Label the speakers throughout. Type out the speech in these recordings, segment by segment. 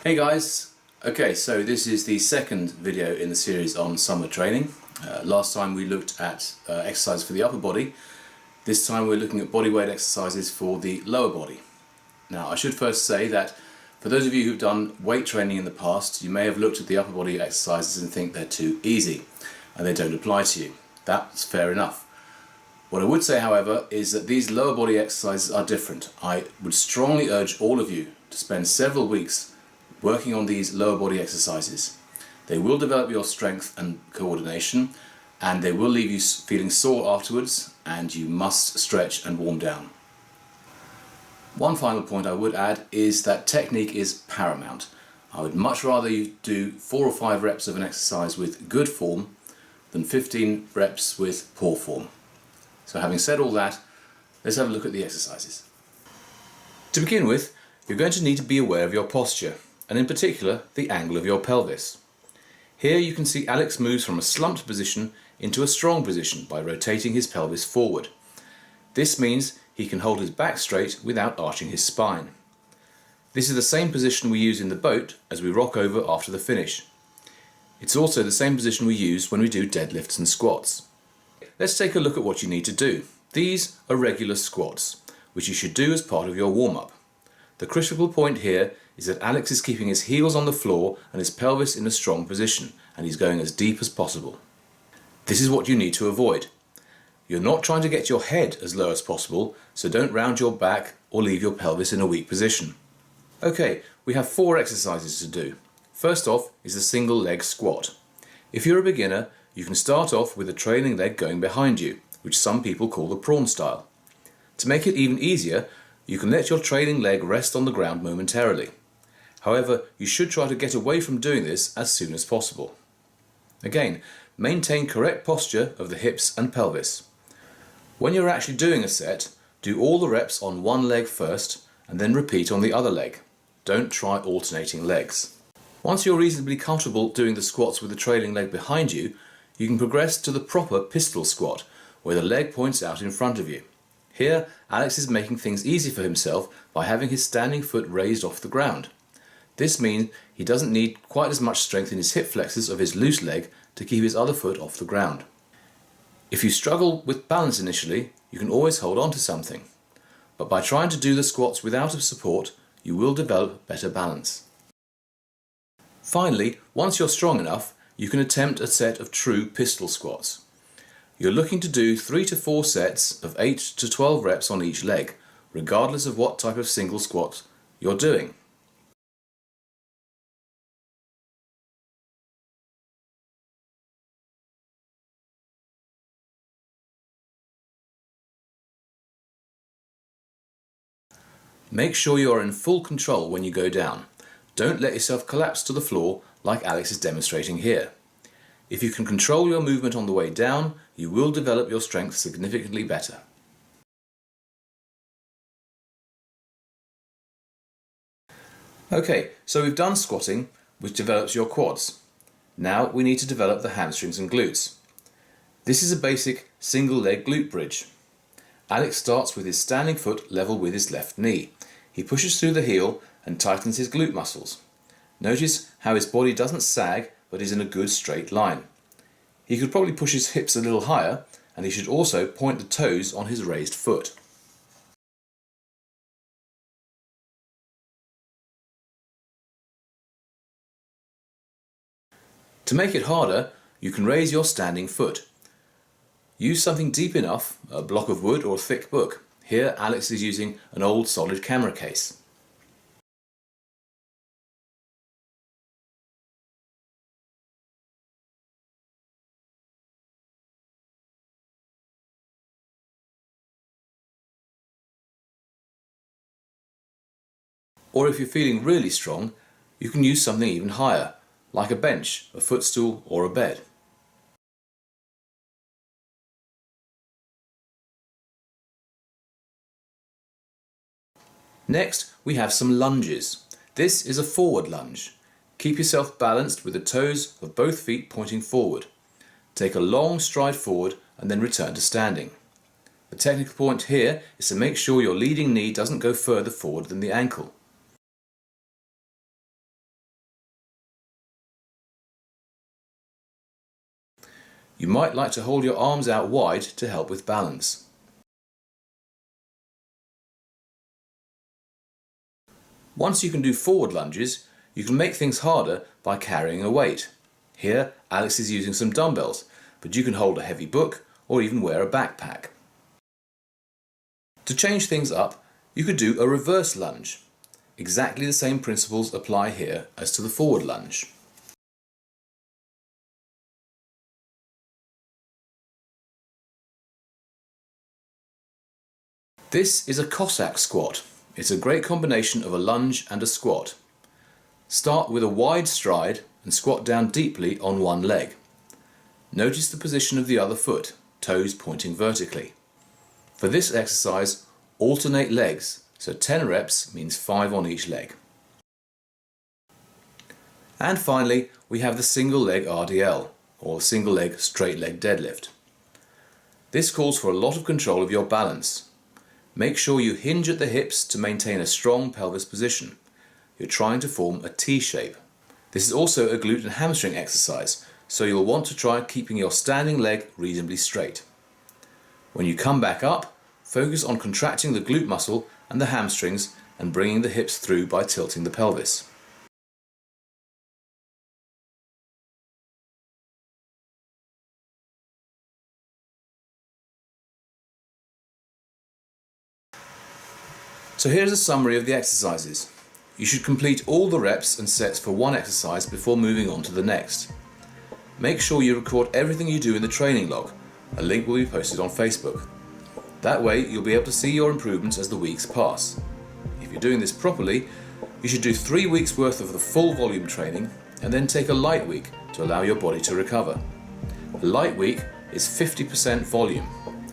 Speaker 1: Hey guys, okay, so this is the second video in the series on summer training. Last time we looked at exercise for the upper body. This time we're looking at body weight exercises for the lower body. Now I should first say that for those of you who've done weight training in the past, you may have looked at the upper body exercises and think they're too easy and they don't apply to you. That's fair enough. What I would say, however, is that these lower body exercises are different. I would strongly urge all of you to spend several weeks working on these lower body exercises. They will develop your strength and coordination, and they will leave you feeling sore afterwards, and you must stretch and warm down. One final point I would add is that technique is paramount. I would much rather you do 4 or 5 reps of an exercise with good form than 15 reps with poor form. So having said all that, let's have a look at the exercises. To begin with, you're going to need to be aware of your posture, and in particular the angle of your pelvis. Here you can see Alex moves from a slumped position into a strong position by rotating his pelvis forward. This means he can hold his back straight without arching his spine. This is the same position we use in the boat as we rock over after the finish. It's also the same position we use when we do deadlifts and squats. Let's take a look at what you need to do. These are regular squats, which you should do as part of your warm-up. The critical point here is that Alex is keeping his heels on the floor and his pelvis in a strong position, and he's going as deep as possible. This is what you need to avoid. You're not trying to get your head as low as possible, so don't round your back or leave your pelvis in a weak position. Okay, we have 4 exercises to do. First off is the single leg squat. If you're a beginner, you can start off with a trailing leg going behind you, which some people call the prawn style. To make it even easier, you can let your trailing leg rest on the ground momentarily. However, you should try to get away from doing this as soon as possible. Again, maintain correct posture of the hips and pelvis. When you're actually doing a set, do all the reps on one leg first and then repeat on the other leg. Don't try alternating legs. Once you're reasonably comfortable doing the squats with the trailing leg behind you, you can progress to the proper pistol squat, where the leg points out in front of you. Here, Alex is making things easy for himself by having his standing foot raised off the ground. This means he doesn't need quite as much strength in his hip flexors of his loose leg to keep his other foot off the ground. If you struggle with balance initially, you can always hold on to something. But by trying to do the squats without a support, you will develop better balance. Finally, once you're strong enough, you can attempt a set of true pistol squats. You're looking to do 3 to 4 sets of 8 to 12 reps on each leg, regardless of what type of single squat you're doing. Make sure you are in full control when you go down. Don't let yourself collapse to the floor like Alex is demonstrating here. If you can control your movement on the way down, you will develop your strength significantly better. Okay, so we've done squatting, which develops your quads. Now we need to develop the hamstrings and glutes. This is a basic single leg glute bridge. Alex starts with his standing foot level with his left knee. He pushes through the heel and tightens his glute muscles. Notice how his body doesn't sag but is in a good straight line. He could probably push his hips a little higher, and he should also point the toes on his raised foot. To make it harder, you can raise your standing foot. Use something deep enough, a block of wood or a thick book. Here Alex is using an old solid camera case. Or if you're feeling really strong, you can use something even higher, like a bench, a footstool or a bed. Next, we have some lunges. This is a forward lunge. Keep yourself balanced with the toes of both feet pointing forward. Take a long stride forward and then return to standing. The technical point here is to make sure your leading knee doesn't go further forward than the ankle. you might like to hold your arms out wide to help with balance. Once you can do forward lunges, you can make things harder by carrying a weight. Here, Alex is using some dumbbells, but you can hold a heavy book or even wear a backpack. To change things up, you could do a reverse lunge. Exactly the same principles apply here as to the forward lunge. This is a Cossack squat. It's a great combination of a lunge and a squat. Start with a wide stride and squat down deeply on one leg. Notice the position of the other foot, toes pointing vertically. For this exercise, alternate legs, so 10 reps means 5 on each leg. And finally, we have the single leg RDL, or single leg straight leg deadlift. This calls for a lot of control of your balance. Make sure you hinge at the hips to maintain a strong pelvis position. You're trying to form a T shape. This is also a glute and hamstring exercise, so you'll want to try keeping your standing leg reasonably straight. When you come back up, focus on contracting the glute muscle and the hamstrings and bringing the hips through by tilting the pelvis. So here's a summary of the exercises. You should complete all the reps and sets for one exercise before moving on to the next. Make sure you record everything you do in the training log. A link will be posted on Facebook. That way you'll be able to see your improvements as the weeks pass. If you're doing this properly, you should do 3 weeks worth of the full volume training and then take a light week to allow your body to recover. A light week is 50% volume.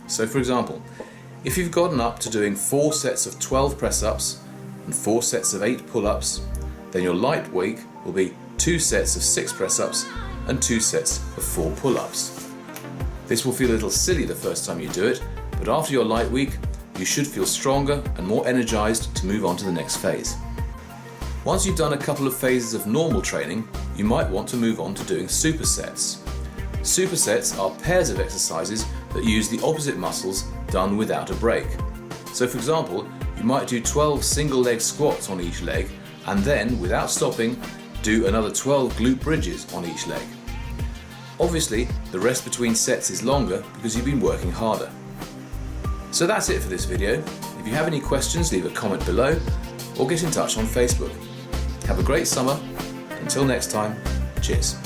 Speaker 1: So for example, if you've gotten up to doing 4 sets of 12 press-ups and 4 sets of 8 pull-ups, then your light week will be 2 sets of 6 press-ups and 2 sets of 4 pull-ups. This will feel a little silly the first time you do it, but after your light week, you should feel stronger and more energized to move on to the next phase. Once you've done a couple of phases of normal training, you might want to move on to doing supersets. Supersets are pairs of exercises that use the opposite muscles done without a break. So for example, you might do 12 single leg squats on each leg and then, without stopping, do another 12 glute bridges on each leg. Obviously, the rest between sets is longer because you've been working harder. So that's it for this video. If you have any questions, leave a comment below or get in touch on Facebook. Have a great summer. Until next time, cheers.